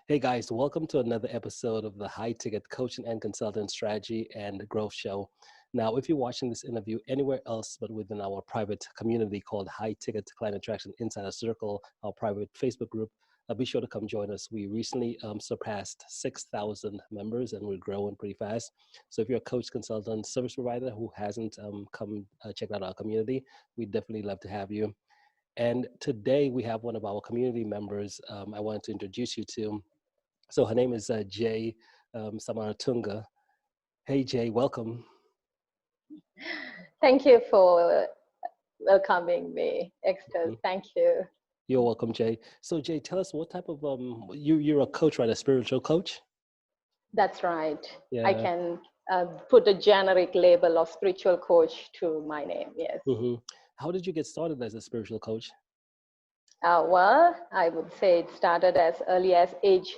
Hey guys, welcome to another episode of the High Ticket Coaching and Consultant Strategy and Growth Show. Now, if you're watching this interview anywhere else but within our private community called High Ticket Client Attraction Insider Circle, our private Facebook group, be sure to come join us. We recently surpassed 6,000 members and we're growing pretty fast. So if you're a coach, consultant, service provider who hasn't come check out our community, we'd definitely love to have you. And today we have one of our community members I wanted to introduce you to. So her name is Jay Samaratunga. Hey, Jay, welcome. Thank you for welcoming me, Extus. Mhm. Thank you. You're welcome, Jay. So, Jay, tell us what type of you're a coach, right? A spiritual coach? That's right. I Yeah. can put a generic label of spiritual coach to my name. Yes. hmm How did you get started as a spiritual coach? Well, I would say it started as early as age,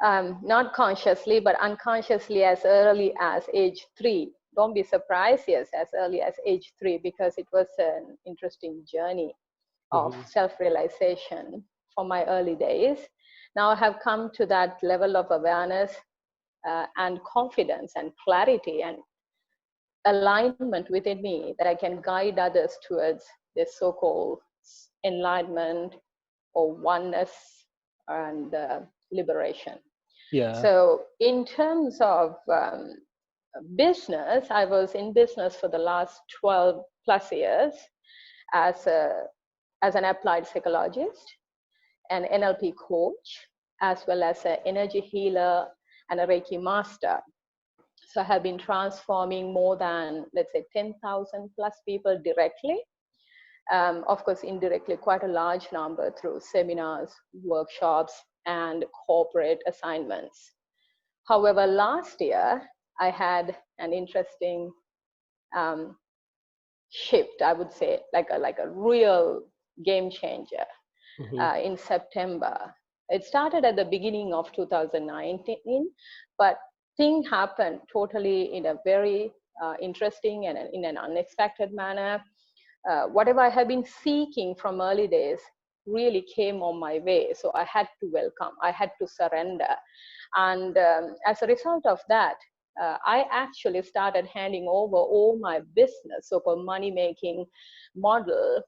not consciously, but unconsciously as early as age 3. Don't be surprised, yes, as early as age 3, because it was an interesting journey of hmm self-realization for my early days. Now I have come to that level of awareness and confidence and clarity and alignment within me that I can guide others towards this so-called enlightenment or oneness and liberation. Yeah. So in terms of business, I was in business for the last 12 plus years as an applied psychologist, an NLP coach, as well as an energy healer and a Reiki master. So I have been transforming more than, let's say, 10,000 plus people directly. Of course, indirectly, quite a large number through seminars, workshops, and corporate assignments. However, last year, I had an interesting um, shift, I would say, like a real game changer hmm in September. It started at the beginning of 2019, but thing happened totally in a very interesting and in an unexpected manner. Whatever I have been seeking from early days really came on my way. So I had to welcome, I had to surrender. And as a result of that, I actually started handing over all my business, so-called money-making model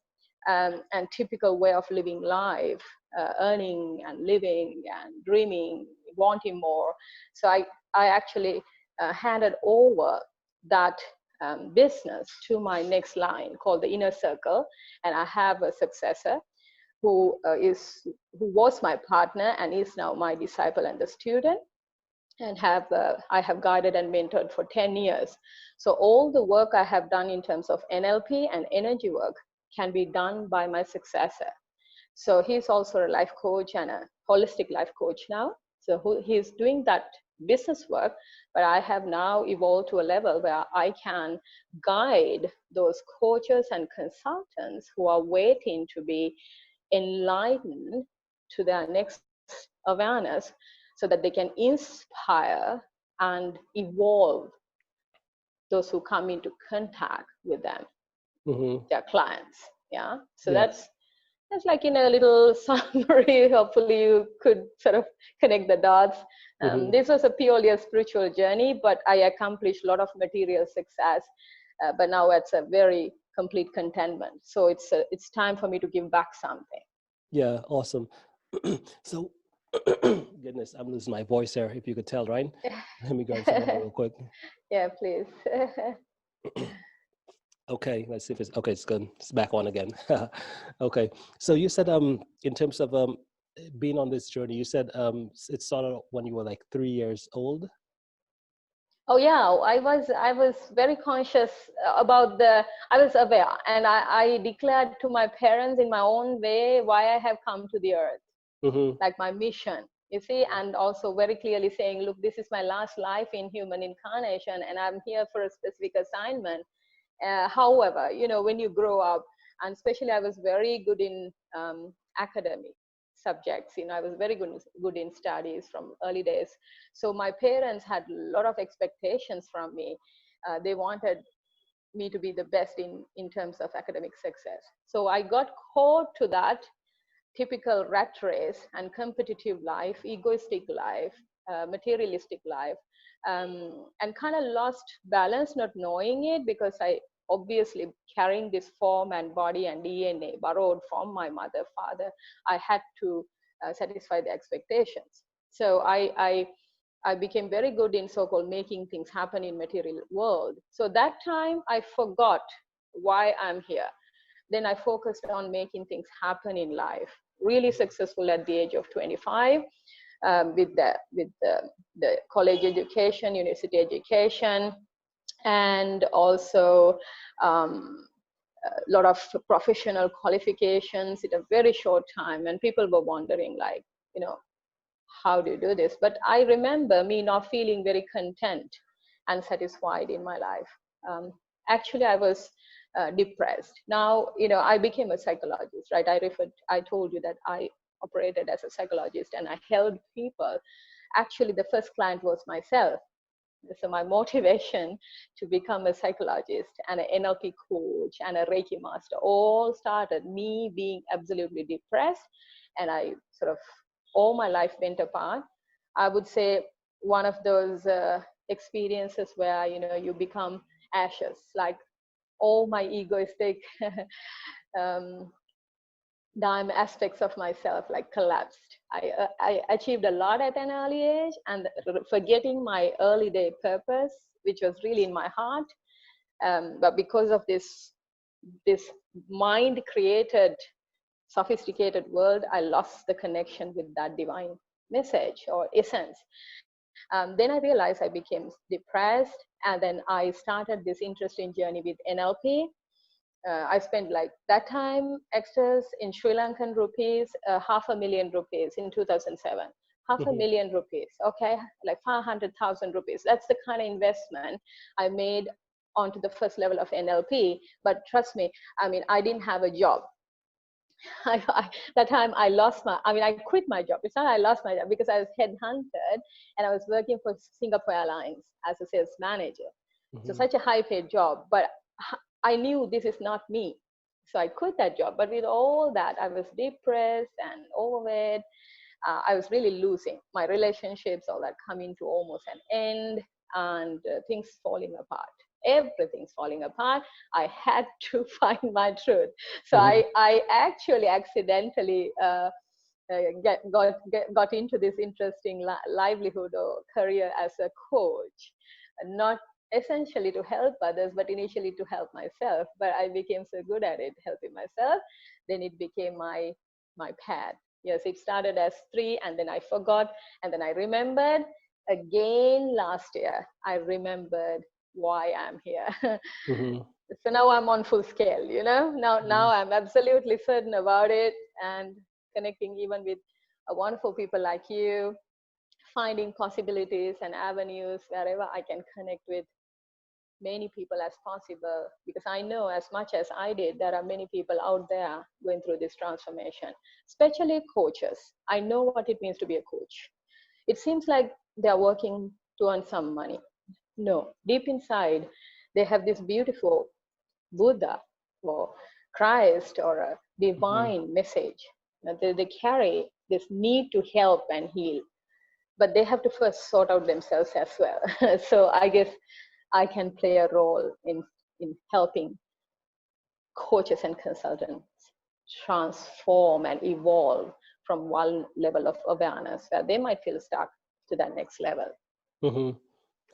and typical way of living life, earning and living and dreaming, wanting more. So I actually handed over that business to my next line called the inner circle, and I have a successor who was my partner and is now my disciple and the student, and I have guided and mentored for 10 years. So all the work I have done in terms of NLP and energy work can be done by my successor. So he's also a life coach and a holistic life coach now. So he's doing that business work, but I have now evolved to a level where I can guide those coaches and consultants who are waiting to be enlightened to their next awareness so that they can inspire and evolve those who come into contact with them, hmm their clients. Yeah. So Yeah. that's like in a little summary. Hopefully you could sort of connect the dots. hmm This was a purely a spiritual journey, but I accomplished a lot of material success. But now it's a very complete contentment. So it's time for me to give back something. Yeah. Awesome. So, goodness, I'm losing my voice here. If you could tell, right? Let me grab some water real quick. Yeah, please. Okay, let's see if it's okay. It's good. It's back on again. Okay. So you said in terms of being on this journey, you said it started when you were like 3 years old. Oh yeah, I was very conscious about I was aware, and I declared to my parents in my own way why I have come to the earth, Mm-hmm. like my mission, you see, and also very clearly saying, look, this is my last life in human incarnation, and I'm here for a specific assignment. However, when you grow up, and especially I was very good in academic subjects. I was very good in studies from early days. So my parents had a lot of expectations from me. They wanted me to be the best in terms of academic success. So I got caught to that typical rat race and competitive life, egoistic life, materialistic life, and kind of lost balance, not knowing it, because I obviously carrying this form and body and DNA borrowed from my mother, father. I had to satisfy the expectations. So I became very good in so-called making things happen in material world. So that time I forgot why I'm here. Then I focused on making things happen in life. Really successful at the age of 25, with the college education, university education, and also a lot of professional qualifications in a very short time. And people were wondering, like, you know, how do you do this? But I remember me not feeling very content and satisfied in my life. Actually, I was depressed. Now, you know, I became a psychologist, right? I told you that I operated as a psychologist and I helped people. Actually, the first client was myself. So my motivation to become a psychologist and an NLP coach and a Reiki master all started me being absolutely depressed, and I sort of all my life went apart. I would say one of those experiences where, you know, you become ashes, like all my egoistic um, dime aspects of myself like collapsed. I achieved a lot at an early age, and forgetting my early day purpose, which was really in my heart. But because of this mind created sophisticated world, I lost the connection with that divine message or essence. Then I realized I became depressed, and then I started this interesting journey with NLP. I spent like that time extras in Sri Lankan rupees, 500,000 rupees in 2007. Half a Mm-hmm. million rupees, okay, like 500,000 rupees. That's the kind of investment I made onto the first level of NLP. But trust me, I mean, I didn't have a job. That time I lost my, I mean, I quit my job. It's not I lost my job because I was headhunted and I was working for Singapore Airlines as a sales manager. So Mm-hmm. such a high paid job, but I knew this is not me. So I quit that job. But with all that, I was depressed and overweight. I was really losing my relationships, all that coming to almost an end, and things falling apart. Everything's falling apart. I had to find my truth. So Mm-hmm. I actually accidentally got into this interesting livelihood or career as a coach, not essentially to help others, but initially to help myself. But I became so good at it, helping myself, then it became my path. Yes, it started as three, and then I forgot, and then I remembered again last year. I remembered why I'm here. Mm-hmm. So now I'm on full scale, you know. Now I'm absolutely certain about it, and connecting even with wonderful people like you, finding possibilities and avenues wherever I can connect with many people as possible, because I know as much as I did, there are many people out there going through this transformation, especially coaches. I know what it means to be a coach. It seems like they're working to earn some money. No, deep inside, they have this beautiful Buddha or Christ or a Mm-hmm. divine message. They carry this need to help and heal, but they have to first sort out themselves as well. So I guess I can play a role in helping coaches and consultants transform and evolve from one level of awareness where they might feel stuck to that next level. Mm-hmm.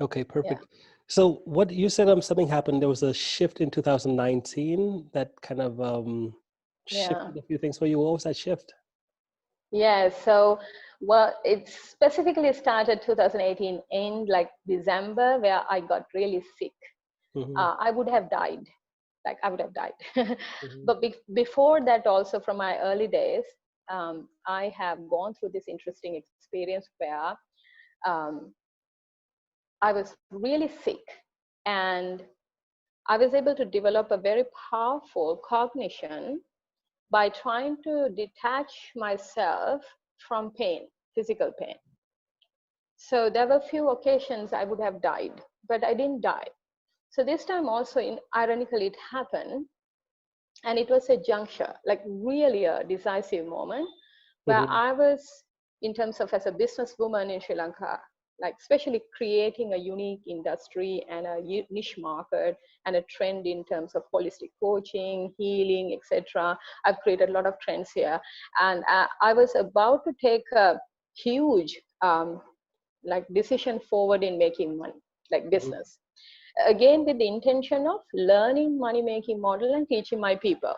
Okay, Yeah. perfect. So what you said, something happened. There was a shift in 2019 that kind of Yeah. shifted a few things for you. What was that shift? Yeah. So, well, it specifically started 2018 in like December, where I got really sick. Mm-hmm. I would have died. Like I would have died. Mm-hmm. But before that, also from my early days, I have gone through this interesting experience where um, I was really sick, and I was able to develop a very powerful cognition by trying to detach myself from pain, physical pain. So there were few occasions I would have died, but I didn't die. So this time also, ironically, it happened, and it was a juncture, like really a decisive moment where Mm-hmm. I was, in terms of as a businesswoman in Sri Lanka, like especially creating a unique industry and a niche market and a trend in terms of holistic coaching, healing, etc. I've created a lot of trends here, and I was about to take a huge like decision forward in making money, like Mm-hmm. business. Again, with the intention of learning money making model and teaching my people.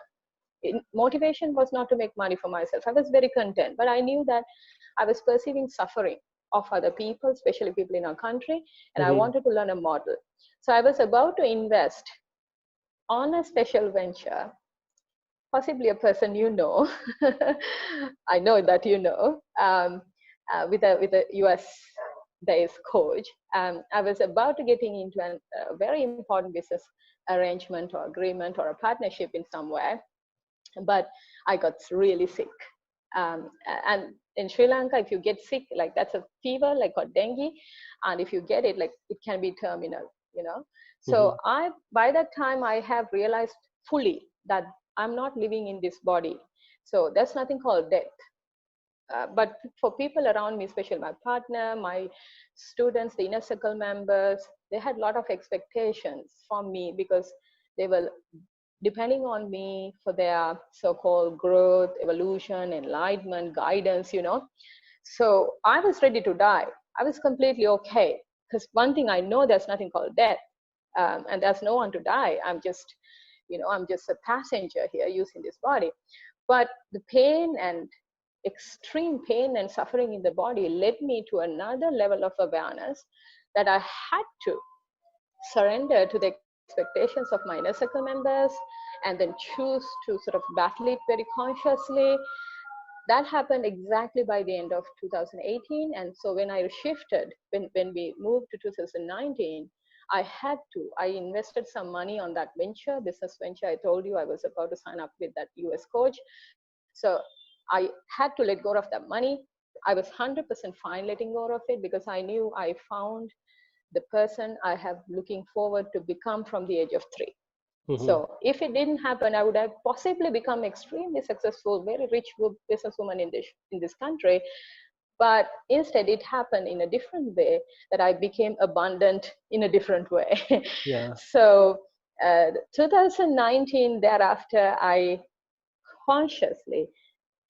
Motivation was not to make money for myself. I was very content, but I knew that I was perceiving suffering of other people, especially people in our country, and I Mm-hmm. wanted to learn a model. So I was about to invest on a special venture, possibly a person you know. I know that you know, with a US based coach. I was about to getting into a very important business arrangement or agreement or a partnership in some way, but I got really sick. And in Sri Lanka, if you get sick, like that's a fever, like got dengue, and if you get it, like it can be terminal, you know. So Mm-hmm. by that time, I have realized fully that I'm not living in this body. So there's nothing called death. But for people around me, especially my partner, my students, the inner circle members, they had a lot of expectations from me because they were depending on me for their so-called growth, evolution, enlightenment, guidance, you know. So I was ready to die. I was completely okay. Because one thing I know, there's nothing called death. And there's no one to die. I'm just a passenger here using this body. But the pain and extreme pain and suffering in the body led me to another level of awareness that I had to surrender to the expectations of my inner circle members and then choose to sort of battle it very consciously. That happened exactly by the end of 2018. And so when I shifted, when we moved to 2019, I invested some money on that venture, business venture. I told you I was about to sign up with that US coach. So I had to let go of that money. I was 100% fine letting go of it because I knew I found the person I have looking forward to become from the age of 3. Mm-hmm. So if it didn't happen, I would have possibly become extremely successful, very rich businesswoman in this country. But instead, it happened in a different way that I became abundant in a different way. Yeah. So 2019, thereafter, I consciously,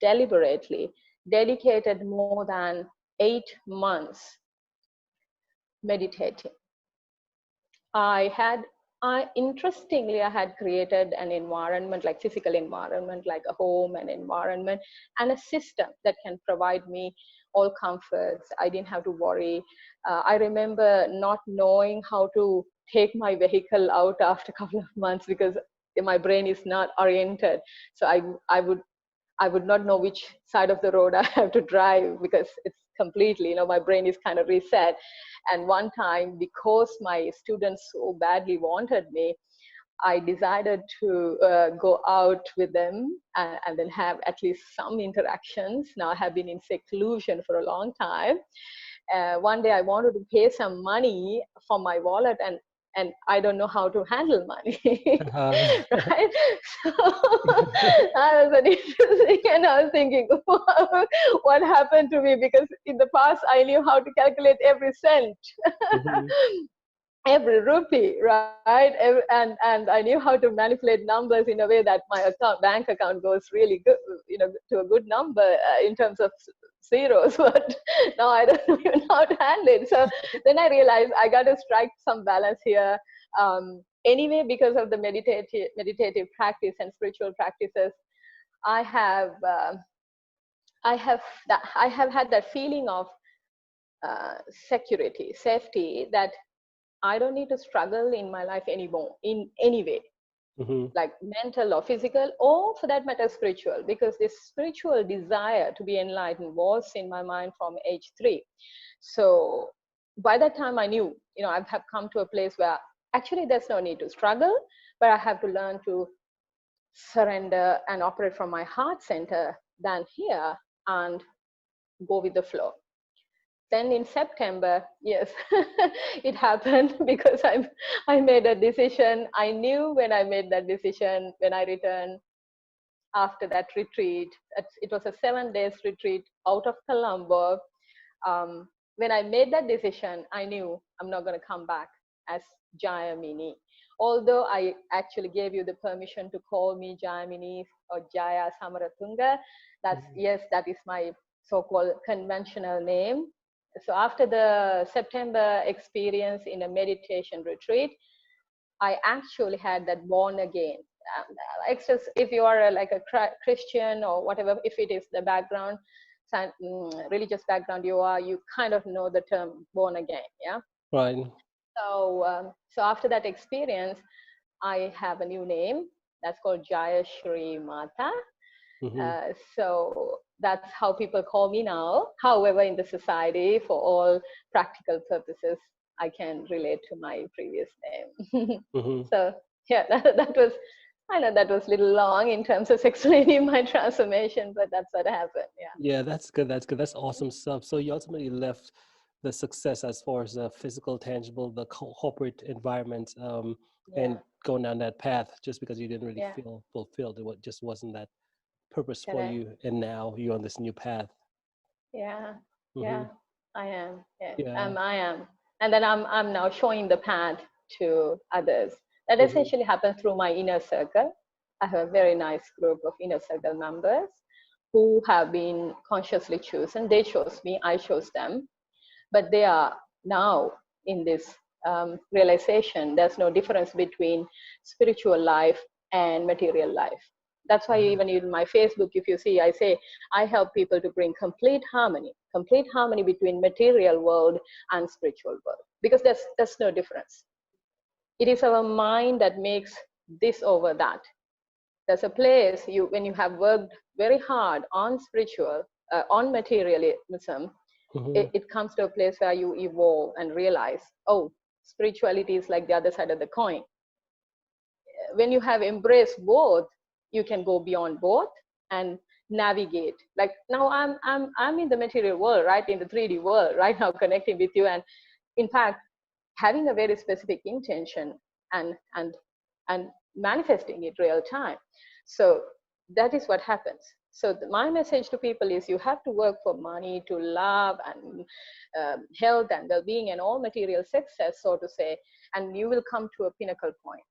deliberately dedicated more than 8 months meditating. I had, interestingly, I had created an environment, like physical environment, like a home and environment, and a system that can provide me all comforts. I didn't have to worry. I remember not knowing how to take my vehicle out after a couple of months because my brain is not oriented. So I would not know which side of the road I have to drive because it's completely, my brain is kind of reset. And one time, because my students so badly wanted me, I decided to go out with them and then have at least some interactions. Now I have been in seclusion for a long time. One day I wanted to pay some money for my wallet, and I don't know how to handle money, Uh-huh. right? So that was an interesting, and I was thinking, what happened to me? Because in the past I knew how to calculate every cent, Mm-hmm. every rupee, right? And I knew how to manipulate numbers in a way that my bank account goes really good, to a good number in terms of zeros. But now I don't even know how to handle it. So then I realized I got to strike some balance here. Anyway, because of the meditative practice and spiritual practices, I have I have had that feeling of security, safety, that I don't need to struggle in my life anymore in any way, Mm-hmm. like mental or physical, or for that matter, spiritual, because this spiritual desire to be enlightened was in my mind from age 3. So by that time, I knew, I have come to a place where actually there's no need to struggle, but I have to learn to surrender and operate from my heart center than here and go with the flow. Then in September, yes, it happened because I made a decision. I knew when I made that decision, when I returned after that retreat. It was a 7 days retreat out of Colombo. When I made that decision, I knew I'm not going to come back as Jayamini. Although I actually gave you the permission to call me Jayamini or Jaya Samaratunga, yes, that is my so-called conventional name. So after the September experience in a meditation retreat, I actually had that born again. If you are like a Christian or whatever, if it is the background, religious background you kind of know the term born again, yeah. Right. So after that experience, I have a new name that's called Jaya Shri Mata. So that's how people call me now. However, in the society, for all practical purposes, I can relate to my previous name. So yeah, that was, I know that was a little long in terms of explaining my transformation, but that's what happened. Yeah. Yeah, that's good. That's good. That's awesome stuff. So you ultimately left the success as far as the physical, tangible, the corporate environment, and going down that path just because you didn't really feel fulfilled. Just wasn't that purpose for Correct. you, and now you're on this new path. Yeah, Mm-hmm. yeah, I am. Yes, Yeah. I am. And then I'm now showing the path to others. That Mm-hmm. essentially happens through my inner circle. I have a very nice group of inner circle members who have been consciously chosen. They chose me, I chose them. But they are now in this realization there's no difference between spiritual life and material life. That's why even in my Facebook, if you see, I say I help people to bring complete harmony between material world and spiritual world, because there's no difference. It is our mind that makes this over that. There's a place when you have worked very hard on spiritual, on materialism, Mm-hmm. it comes to a place where you evolve and realize, oh, spirituality is like the other side of the coin. When you have embraced both, you can go beyond both and navigate. Like now I'm in the material world, right, in the 3D world right now, connecting with you, and in fact having a very specific intention and and manifesting it real time. So that is what happens. So my message to people is you have to work for money, to love and health and well-being and all material success, so to say, and you will come to a pinnacle point.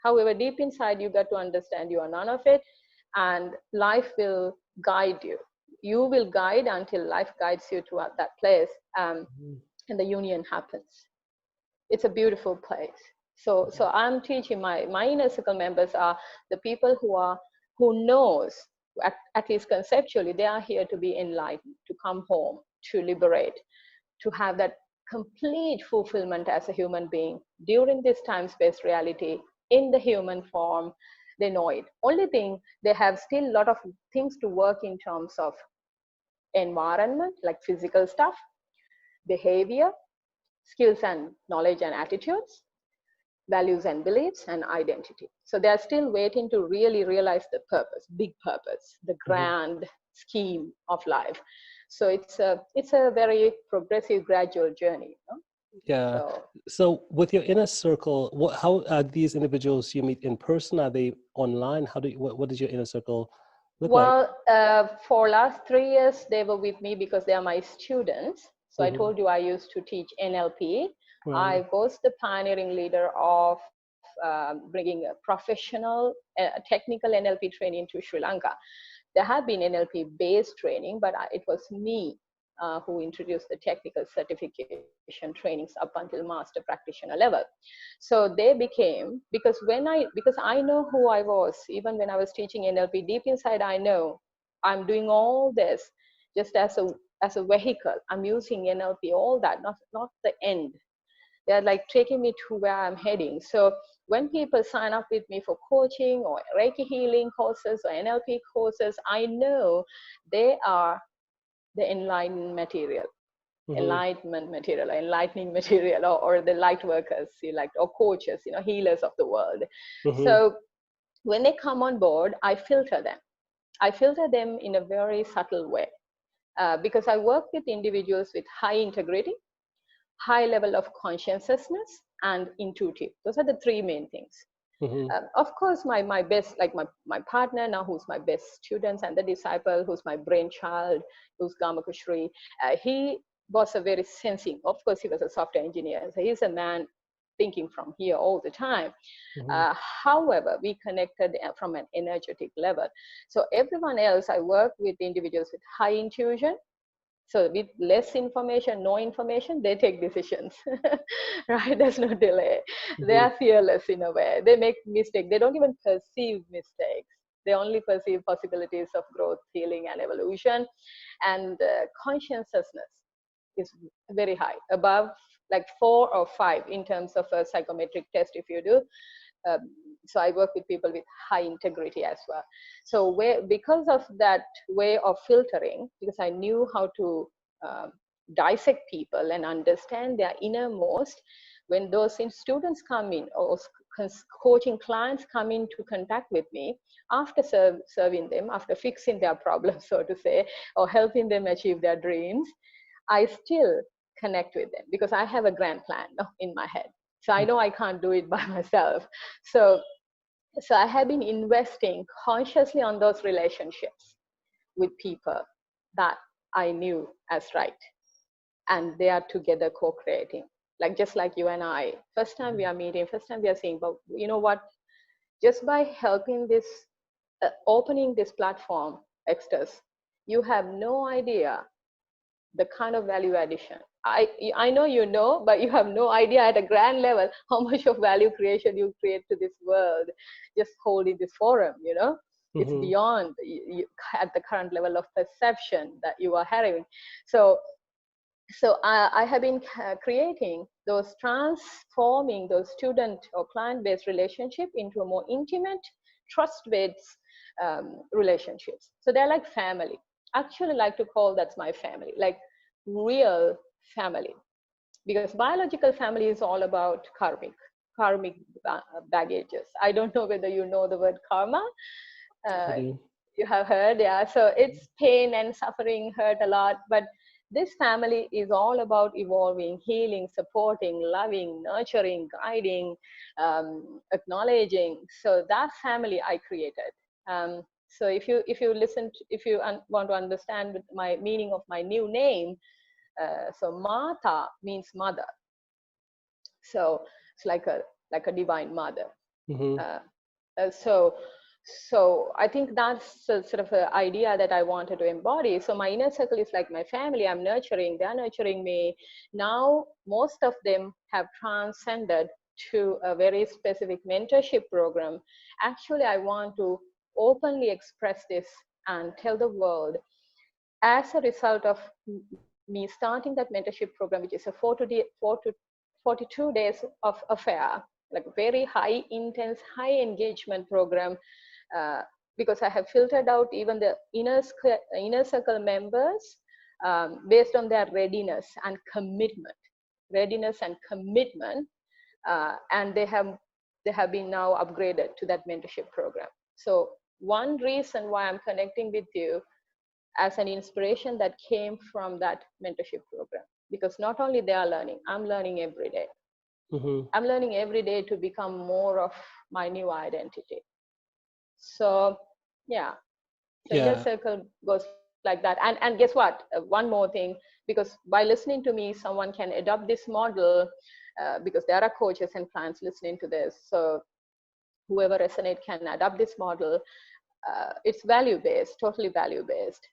However, deep inside, you got to understand you are none of it, and life will guide you. You will guide until life guides you to that place, and the union happens. It's a beautiful place. So I'm teaching my inner circle members are the people who knows, at least conceptually, they are here to be enlightened, to come home, to liberate, to have that complete fulfillment as a human being during this time-space reality in the human form. They know it. Only thing, they have still a lot of things to work in terms of environment, like physical stuff, behavior, skills and knowledge and attitudes, values and beliefs, and identity. So they're still waiting to really realize the purpose, big purpose, the grand scheme of life. So it's a very progressive, gradual journey. You know? Yeah. So with your inner circle, how are these individuals you meet in person? Are they online? What does your inner circle look like? Well, for last 3 years, they were with me because they are my students. So I told you I used to teach NLP. Right. I was the pioneering leader of bringing a professional, technical NLP training to Sri Lanka. There had been NLP based training, but it was me who introduced the technical certification trainings up until master practitioner level. So they became, because I know who I was, even when I was teaching NLP, deep inside I know I'm doing all this just as a vehicle. I'm using NLP, all that, not the end. They're like taking me to where I'm heading. So when people sign up with me for coaching or Reiki healing courses or NLP courses, I know they are the enlightenment material, enlightening material, or the light workers, or coaches, healers of the world. So when they come on board, I filter them. I filter them in a very subtle way, because I work with individuals with high integrity, high level of conscientiousness, and intuitive. Those are the three main things. Mm-hmm. Of course, my best, like my partner now, who's my best students, and the disciple, who's my brainchild, who's Gamakushri, he was a very sensing. Of course, he was a software engineer, so he's a man thinking from here all the time. Mm-hmm. However, we connected from an energetic level. So everyone else, I work with individuals with high intuition. So with less information, no information, they take decisions, right? There's no delay. They Mm-hmm. are fearless in a way. They make mistakes. They don't even perceive mistakes. They only perceive possibilities of growth, healing, and evolution. And consciousness is very high, above like 4 or 5 in terms of a psychometric test if you do. um, so I work with people with high integrity as well. So because of that way of filtering, because I knew how to um, dissect people and understand their innermost, when those students come in, or coaching clients come into contact with me, after serving them, after fixing their problems, so to say, or helping them achieve their dreams, I still connect with them because I have a grand plan in my head. So I know I can't do it by myself. So, so I have been investing consciously on those relationships with people that I knew as right. And they are together co-creating. Like just like you and I, first time we are meeting, first time we are seeing, but you know what? Just by helping this, opening this platform, Extus, you have no idea the kind of value addition. I know you know, but you have no idea at a grand level how much of value creation you create to this world just holding this forum, you know? It's Mm-hmm. beyond at the current level of perception that you are having. So, I have been creating those, transforming those student or client-based relationship into a more intimate, trust-based relationships. So they're like family. Actually, like to call that's my family, like real family, because biological family is all about karmic baggages. I don't know whether you know the word karma. I Uh, do. you have heard, yeah. So it's pain and suffering, hurt a lot, but this family is all about evolving, healing, supporting, loving, nurturing, guiding, acknowledging. So that family I created. So if you listen to, if you want to understand my meaning of my new name, so Mata means mother. So it's like a divine mother. Mm-hmm. Uh, so I think that's a sort of an idea that I wanted to embody. So my inner circle is like my family. I'm nurturing, they're nurturing me. Now most of them have transcended to a very specific mentorship program. Actually, I want to openly express this and tell the world, as a result of me starting that mentorship program, which is a 42 days of affair, like very high intense, high engagement program, uh, because I have filtered out even the inner circle members based on their readiness and commitment, and they have been now upgraded to that mentorship program. So one reason why I'm connecting with you as an inspiration that came from that mentorship program, because not only they are learning, I'm learning every day. Mm-hmm. I'm learning every day to become more of my new identity. So yeah, so inner Yeah. circle goes like that. And guess what, one more thing, because by listening to me someone can adopt this model, because there are coaches and clients listening to this, so whoever resonate can adopt this model. It's value based, totally value based,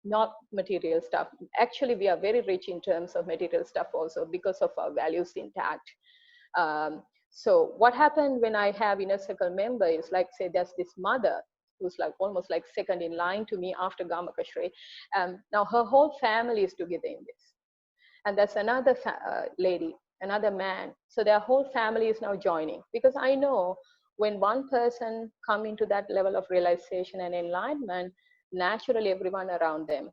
not material stuff. Actually, we are very rich in terms of material stuff also because of our values intact. Um, so what happened when I have inner circle member is, like, say there's this mother who's like almost like second in line to me after Gamakashri. Now her whole family is together in this. And there's another lady, another man. So their whole family is now joining, because I know when one person come into that level of realization and enlightenment, naturally everyone around them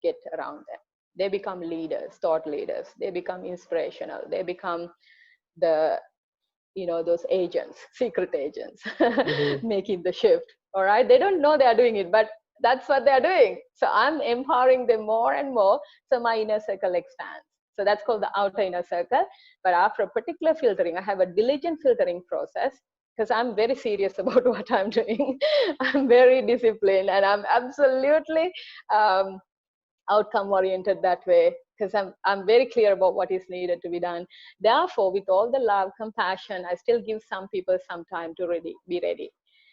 get around them. They become leaders, thought leaders. They become inspirational. They become the, those agents, secret agents, Mm-hmm. making the shift. All right, they don't know they are doing it, but that's what they're doing. So I'm empowering them more and more, so my inner circle expands. So that's called the outer inner circle. But after a particular filtering, I have a diligent filtering process. because I'm very serious about what I'm doing. I'm very disciplined, and I'm absolutely um, outcome oriented that way, because I'm very clear about what is needed to be done. Therefore, with all the love, compassion, I still give some people some time to be ready.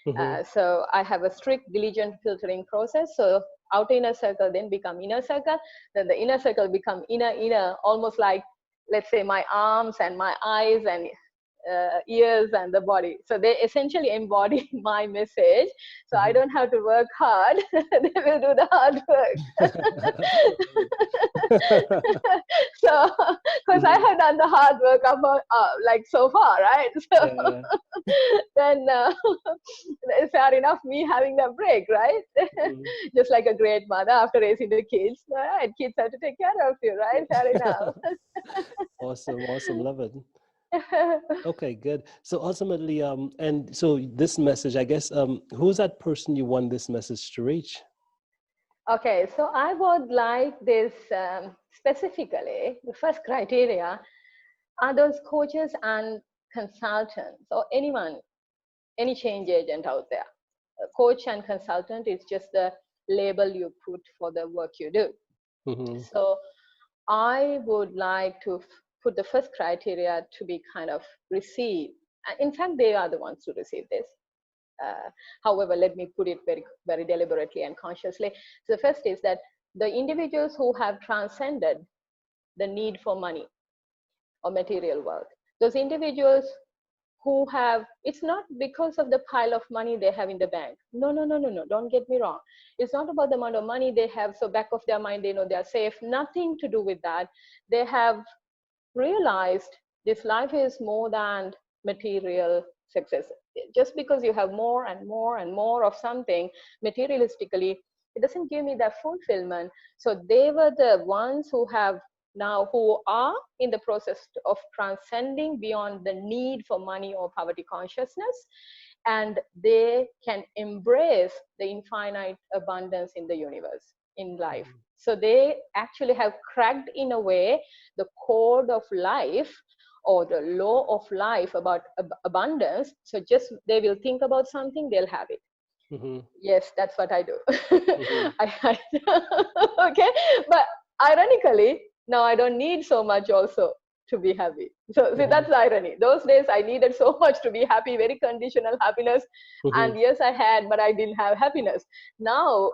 Mm-hmm. So I have a strict, diligent filtering process. So outer inner circle then become inner circle, then the inner circle become inner, almost like, let's say, my arms and my eyes and ears and the body. So they essentially embody my message. So I Mm-hmm. don't have to work hard. They will do the hard work. So, because I Mhm. have done the hard work of, like so far, right? So Yeah. then fair enough, me having the break, right? Mhm. Just like a great mother after raising the kids, right? Kids have to take care of you, right? Fair enough. Awesome, awesome, love it. Okay, good. So ultimately, and so this message, I guess, who's that person you want this message to reach? Okay, so I would like this specifically, the first criteria are those coaches and consultants or anyone, any change agent out there. A coach and consultant is just the label you put for the work you do. Mm-hmm. So I would like to put the first criteria to be kind of received. In fact, they are the ones who receive this. Uh, However, let me put it very, very deliberately and consciously. So the first is that the individuals who have transcended the need for money or material wealth, those individuals who have, it's not because of the pile of money they have in the bank. No, no, no, no, no, don't get me wrong. It's not about the amount of money they have, so back of their mind they know they're safe. Nothing to do with that. They have realized this life is more than material success. Just because you have more and more and more of something materialistically, it doesn't give me that fulfillment. So they were the ones who have now, who are in the process of transcending beyond the need for money or poverty consciousness, and they can embrace the infinite abundance in the universe, in life. So they actually have cracked, in a way, the code of life or the law of life about abundance. So just they will think about something, they'll have it. Mm-hmm. Yes, that's what I do. Mm-hmm. Okay, but ironically, now I don't need so much also to be happy. So see, Mm-hmm. that's the irony. Those days I needed so much to be happy, very conditional happiness. Mm-hmm. And yes, I had, but I didn't have happiness. Now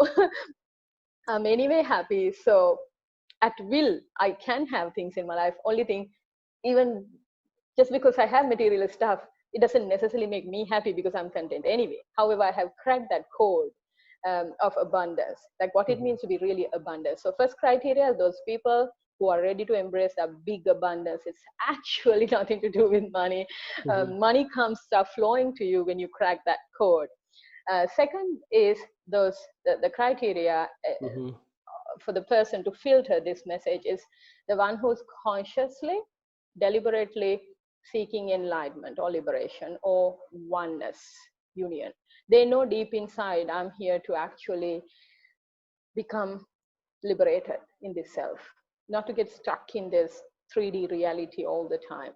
I'm anyway happy. So at will, I can have things in my life. Only thing, even just because I have material stuff, it doesn't necessarily make me happy because I'm content anyway. However, I have cracked that code of abundance, like what it Mm-hmm. means to be really abundant. So first criteria, those people who are ready to embrace that big abundance. It's actually nothing to do with money. Mm-hmm. Money comes start flowing to you when you crack that code. Second is the criteria Mm-hmm. for the person to filter this message is the one who's consciously, deliberately seeking enlightenment or liberation or oneness, union. They know deep inside, I'm here to actually become liberated in this self, not to get stuck in this 3D reality all the time.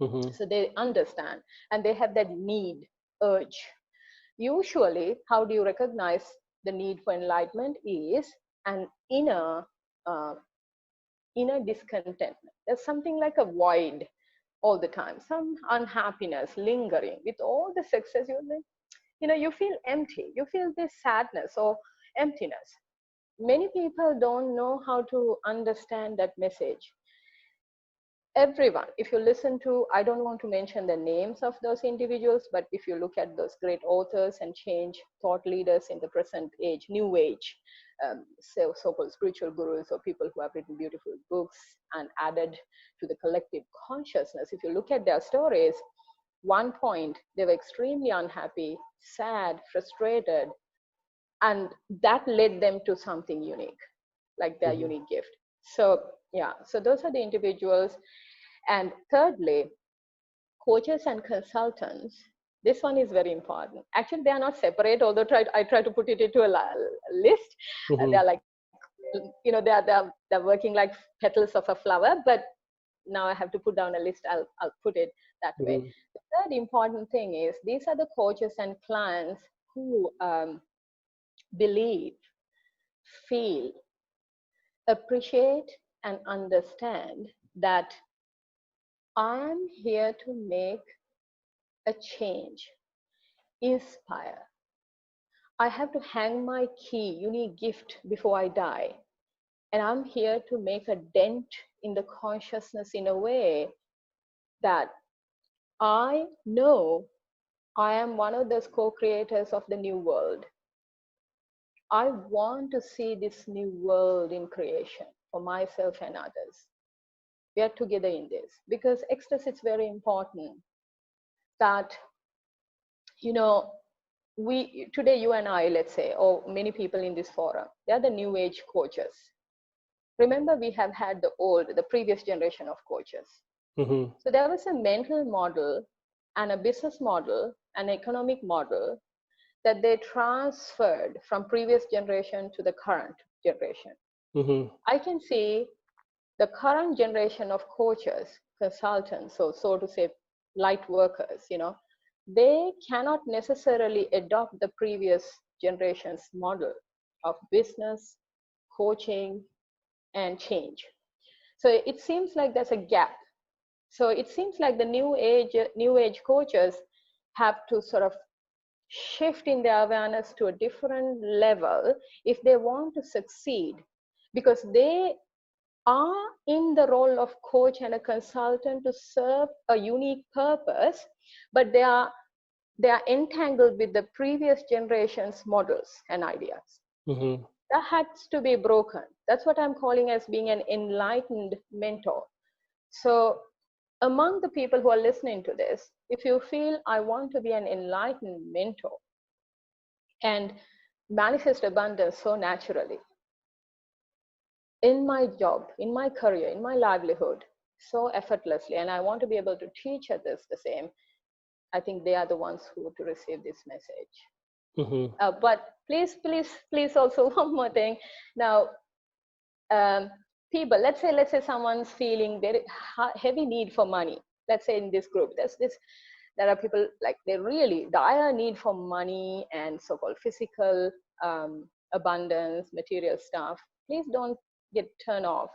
Mm-hmm. So they understand and they have that need, urge. Usually, how do you recognize the need for enlightenment is an uh, inner discontentment. There's something like a void all the time, some unhappiness lingering with all the success you feel empty. You feel this sadness or emptiness. Many people don't know how to understand that message. Everyone, if you listen to, I don't want to mention the names of those individuals, but if you look at those great authors and change thought leaders in the present age, new age, so-called spiritual gurus or people who have written beautiful books and added to the collective consciousness, if you look at their stories, one point they were extremely unhappy, sad, frustrated, and that led them to something unique, like their Mm-hmm. unique gift. So yeah, so those are the individuals. And thirdly, coaches and consultants, this one is very important. Actually, they are not separate, although I try to put it into a list. Mm-hmm. They're like, they're working like petals of a flower, but now I have to put down a list. I'll put it. that way. Mhm. The third important thing is these are the coaches and clients who believe, feel, appreciate, and understand that I'm here to make a change, inspire. I have to hang my key, unique gift before I die. And I'm here to make a dent in the consciousness in a way that I know I am one of those co creators of the new world. I want to see this new world in creation for myself and others. We are together in this because extras, it's very important that, you know, we today, you and I, let's say, or many people in this forum, they are the new age coaches. Remember, we have had the previous generation of coaches. Mhm. So there was a mental model and a business model, an economic model that they transferred from previous generation to the current generation. Mhm. I can see the current generation of coaches, consultants, so to say, light workers, they cannot necessarily adopt the previous generation's model of business, coaching, and change. So it seems like there's a gap. So it seems like the new age coaches have to sort of shift in their awareness to a different level if they want to succeed, because they are in the role of coach and a consultant to serve a unique purpose, but they are entangled with the previous generation's models and ideas. Mhm. That has to be broken. That's what I'm calling as being an enlightened mentor. So among the people who are listening to this, if you feel I want to be an enlightened mentor and manifest abundance so naturally in my job, in my career, in my livelihood, so effortlessly, and I want to be able to teach others the same, I think they are the ones who to receive this message. Mhm. But please also one more thing. Now, um, people, let's say someone's feeling very heavy need for money. Let's say in this group, there are people like they really dire need for money and so-called physical abundance, material stuff. Please don't get turned off.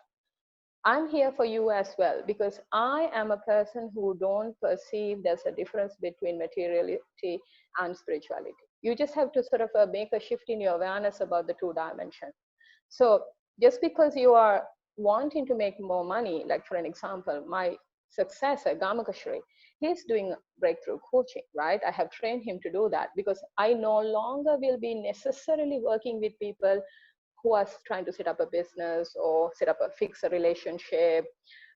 I'm here for you as well because I am a person who don't perceive there's a difference between materiality and spirituality. You just have to sort of make a shift in your awareness about the two dimensions. So just because you are wanting to make more money, like for an example, my successor, Gamakashri, he's doing breakthrough coaching, right? I have trained him to do that because I no longer will be necessarily working with people who are trying to set up a business or set up a fix a relationship,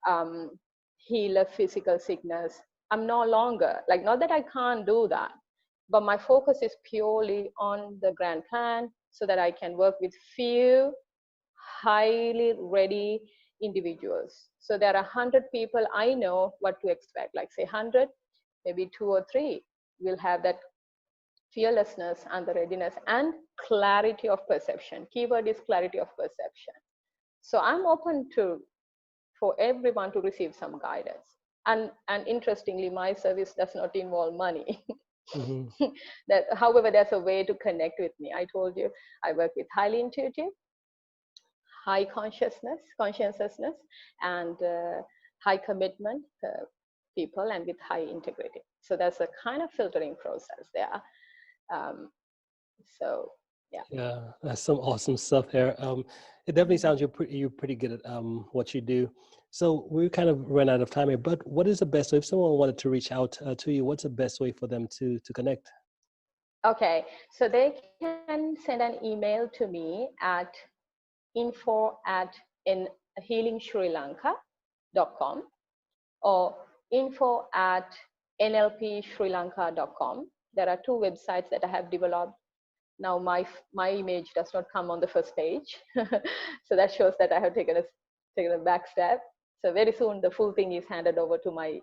um, heal a physical sickness. I'm no longer like, not that I can't do that, but my focus is purely on the grand plan so that I can work with few highly ready individuals. So there are 100 people, I know what to expect, like say 100, maybe 2 or 3 will have that fearlessness and the readiness and clarity of perception. Keyword is clarity of perception. So I'm open to for everyone to receive some guidance. And interestingly, my service does not involve money. Mhm. That, however, there's a way to connect with me. I told you I work with highly intuitive, high conscientiousness, and high commitment people, and with high integrity. So there's a kind of filtering process there. Um, so yeah. Yeah, that's some awesome stuff there. It definitely sounds you're pretty good at what you do. So we kind of ran out of time here, but what is the best way if someone wanted to reach out to you? What's the best way for them to connect? Okay, so they can send an email to me at info@healingsrilanka.com or info@nlpsrilanka.com. There are two websites that I have developed. Now my image does not come on the first page, so that shows that I have taken a back step. So very soon the full thing is handed over to my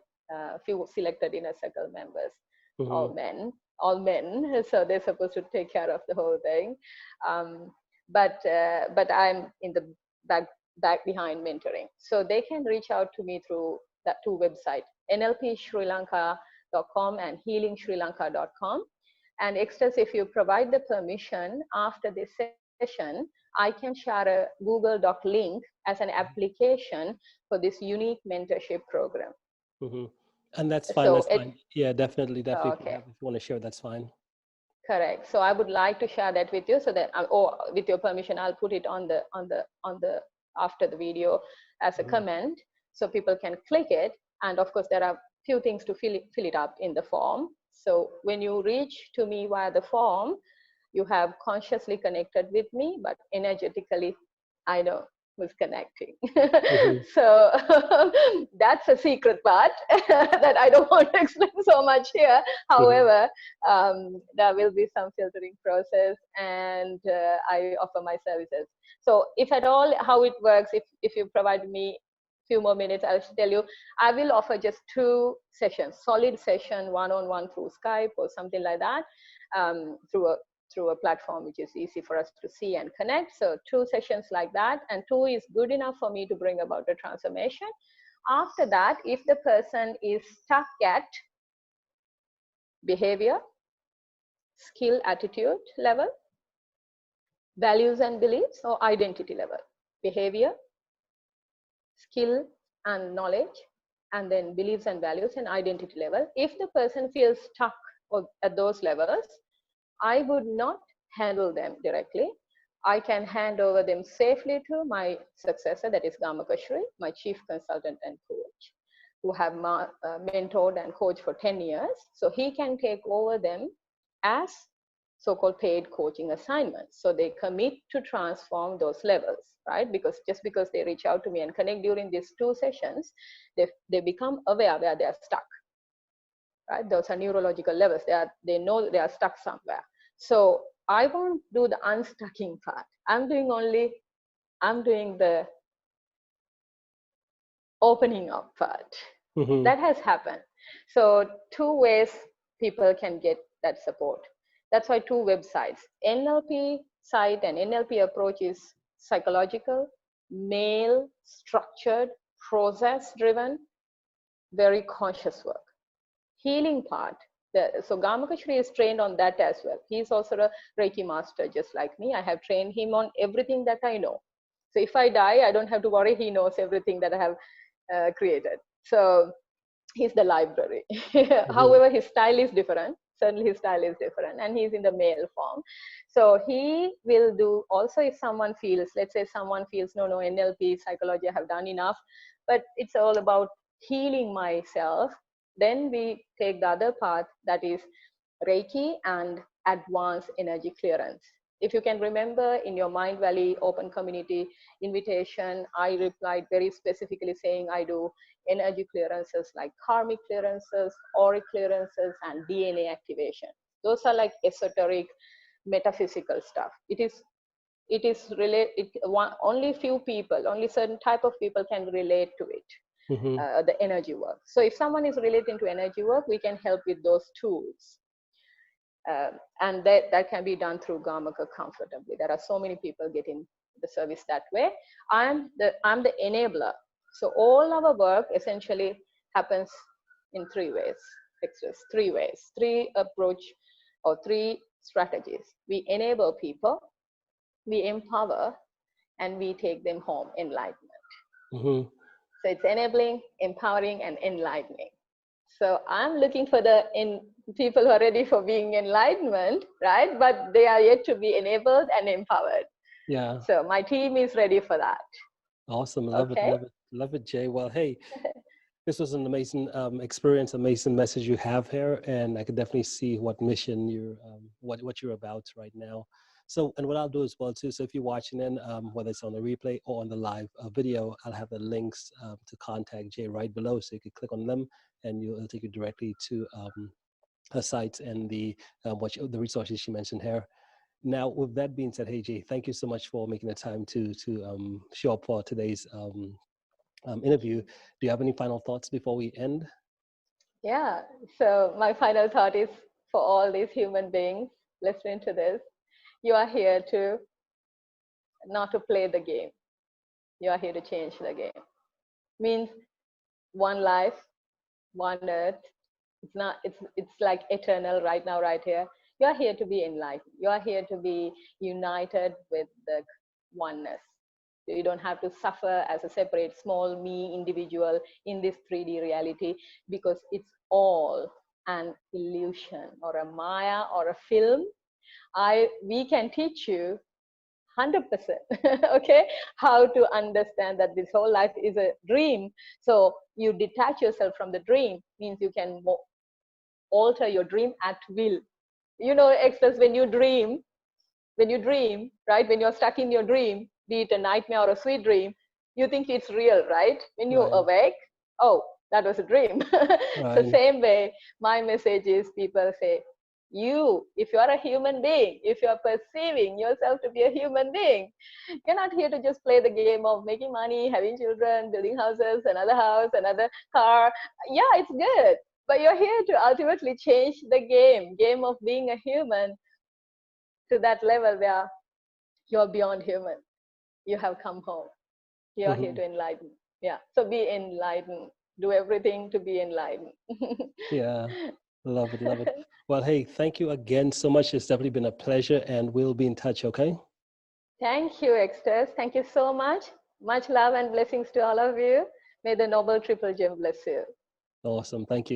few selected inner circle members, Hmm. all men. So they're supposed to take care of the whole thing. Um, but I'm in the back behind mentoring, so they can reach out to me through that two website. nlpsrilanka.com and healingsrilanka.com. And Extus, if you provide the permission after this session, I can share a Google Doc link as an application for this unique mentorship program. Mm-hmm. And that's fine. So That's fine. Yeah, definitely, definitely. okay, If you want to share, that's fine. correct. So I would like to share that with you, so that, or with your permission, I'll put it on the after the video as a Mm-hmm. comment, so people can click it. And of course, there are few things to fill it up in the form. So when you reach to me via the form, you have consciously connected with me, but energetically, I know who's connecting. Mm-hmm. So that's a secret part that I don't want to explain so much here. Mm-hmm. However, there will be some filtering process, and I offer my services. So if at all how it works, if you provide me few more minutes, I'll tell you. I will offer just 2 sessions, solid session, one-on-one through Skype or something like that, through a platform which is easy for us to see and connect. So 2 sessions like that, and 2 is good enough for me to bring about a transformation. After that, if the person is stuck at behavior, skill, attitude level, values and beliefs, or identity level, behavior, skill and knowledge, and then beliefs and values and identity level, if the person feels stuck at those levels, I would not handle them directly. I can hand over them safely to my successor, that is Gamakashri, my chief consultant and coach, who have mentored and coached for 10 years. So he can take over them as so-called paid coaching assignments. So they commit to transform those levels, right? Because just because they reach out to me and connect during these 2 sessions, they become aware where they are stuck, right? Those are neurological levels. They know they are stuck somewhere. So I won't do the unstucking part. I'm doing the opening up part. Mm-hmm. That has happened. So 2 ways people can get that support. That's why 2 websites. NLP site and NLP approach is psychological, male, structured, process driven, very conscious work. Healing part. So Gamakashri is trained on that as well. He's also a Reiki master, just like me. I have trained him on everything that I know. So if I die, I don't have to worry. He knows everything that I have created. So he's the library. Mm-hmm. However, his style is different. Certainly his style is different, and he's in the male form. So he will do also, if someone feels, let's say someone feels, no, NLP, psychology, I have done enough, but it's all about healing myself. Then we take the other path, that is Reiki and advanced energy clearance. If you can remember in your Mind Valley Open Community invitation, I replied very specifically saying I do energy clearances like karmic clearances, auric clearances, and DNA activation. Those are like esoteric, metaphysical stuff. Only few people, only certain type of people can relate to it. Mm-hmm. The energy work. So if someone is relating to energy work, we can help with those tools. And that can be done through Gamaka comfortably. There are so many people getting the service that way. I'm the enabler. So all our work essentially happens in 3 ways. Extras, 3 ways, 3 approach or 3 strategies. We enable people, we empower, and we take them home enlightenment. Mm-hmm. So it's enabling, empowering, and enlightening. So I'm looking for people who are ready for being enlightenment, right? But they are yet to be enabled and empowered. Yeah. So my team is ready for that. Awesome. Love it. Okay. Love it. Love it, Jay. Well, hey, this was an amazing experience, amazing message you have here, and I could definitely see what mission you're, what you're about right now. So, and what I'll do as well too. So, if you're watching in, whether it's on the replay or on the live video, I'll have the links to contact Jay right below, so you can click on them, and it'll take you directly to her site and the the resources she mentioned here. Now, with that being said, hey Jay, thank you so much for making the time to show up for today's interview. Do you have any final thoughts before we end? Yeah. So my final thought is for all these human beings listening to this, you are here to not to play the game. You are here to change the game. Means one life, one earth. It's not, it's like eternal right now, right here. You are here to be enlightened. You are here to be united with the oneness. You don't have to suffer as a separate small me individual in this 3D reality, because it's all an illusion or a maya or a film. We can teach you 100%, okay, how to understand that this whole life is a dream. So you detach yourself from the dream, means you can alter your dream at will. You know, Extus, when you dream, right, when you're stuck in your dream, be it a nightmare or a sweet dream, you think it's real, right? When you Right. awake, oh, that was a dream. So Right. same way, my message is, people say, if you are a human being, if you are perceiving yourself to be a human being, you're not here to just play the game of making money, having children, building houses, another house, another car. Yeah, it's good, but you're here to ultimately change the game of being a human to that level where you're beyond human. You have come home. You're here Hmm. to enlighten. Yeah. So be enlightened. Do everything to be enlightened. Yeah. Love it. Love it. Well, hey, thank you again so much. It's definitely been a pleasure, and we'll be in touch, okay? Thank you, Extras. Thank you so much. Much love and blessings to all of you. May the Noble Triple Gem bless you. Awesome. Thank you.